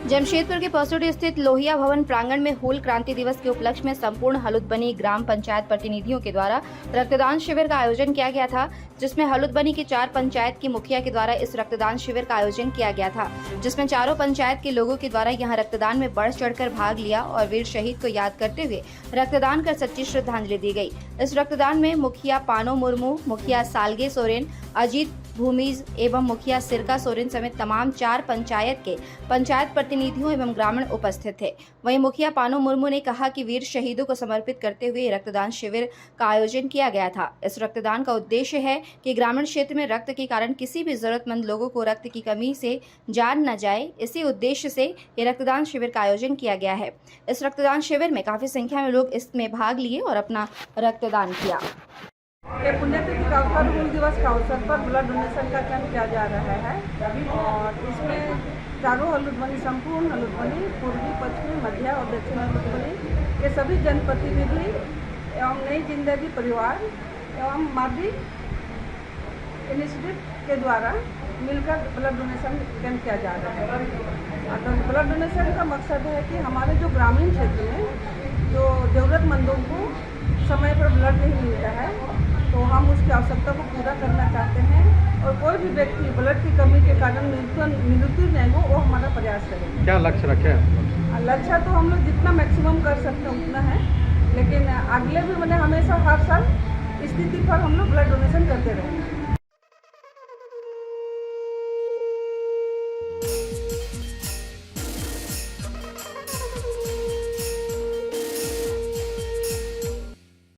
जमशेदपुर के पसोटी स्थित लोहिया भवन प्रांगण में हूल क्रांति दिवस के उपलक्ष्य में संपूर्ण हलुदबनी ग्राम पंचायत प्रतिनिधियों के द्वारा रक्तदान शिविर का आयोजन किया गया था, जिसमें हलुदबनी की 4 पंचायत की मुखिया के द्वारा इस रक्तदान शिविर का आयोजन किया गया था, जिसमें चारों पंचायत के लोगों के द्वारा यहां रक्तदान में बढ़ चढ़कर भाग लिया और वीर शहीद को याद करते हुए रक्तदान कर सच्ची श्रद्धांजलि दी गई। इस रक्तदान में मुखिया पानो मुर्मू, मुखिया सालगे सोरेन, अजीत भूमिज एवं मुखिया सिरका सोरेन समेत तमाम 4 पंचायत के पंचायत प्रतिनिधियों एवं ग्रामीण उपस्थित थे। वहीं मुखिया पानो मुर्मू ने कहा कि वीर शहीदों को समर्पित करते हुए रक्तदान शिविर का आयोजन किया गया था। इस रक्तदान का उद्देश्य है कि ग्रामीण क्षेत्र में रक्त के कारण किसी भी जरूरतमंद लोगों को रक्त की कमी से जान न जाए, इसी उद्देश्य से ये रक्तदान शिविर का आयोजन किया गया है। इस रक्तदान शिविर में काफी संख्या में लोग इसमें भाग लिए और अपना रक्तदान किया। पुण्यतिथि का अवसर हूल दिवस का अवसर पर ब्लड डोनेशन का कैंप किया जा रहा है और इसमें चारों हलुदबनी, संपूर्ण हलुदबनी, पूर्वी, पश्चिमी, मध्य और दक्षिण हलुदबनी के सभी जनप्रतिनिधि एवं नई जिंदगी परिवार एवं मादी इनिशिएटिव के द्वारा मिलकर ब्लड डोनेशन कैंप किया जा रहा है। तो ब्लड डोनेशन का मकसद है कि हमारे जो ग्रामीण क्षेत्र में जो ज़रूरतमंदों को समय पर ब्लड नहीं मिलता है, तो हम उसकी आवश्यकता को पूरा करना चाहते हैं और कोई भी व्यक्ति ब्लड की कमी के कारण मृत्यु नहीं हो, वो हमारा प्रयास रहेगा। क्या लक्ष्य रखे हैं? लक्ष्य तो हम लोग जितना मैक्सिमम कर सकते हैं उतना है, लेकिन अगले भी हमेशा हर साल स्थिति पर हम लोग ब्लड डोनेशन करते रहेंगे।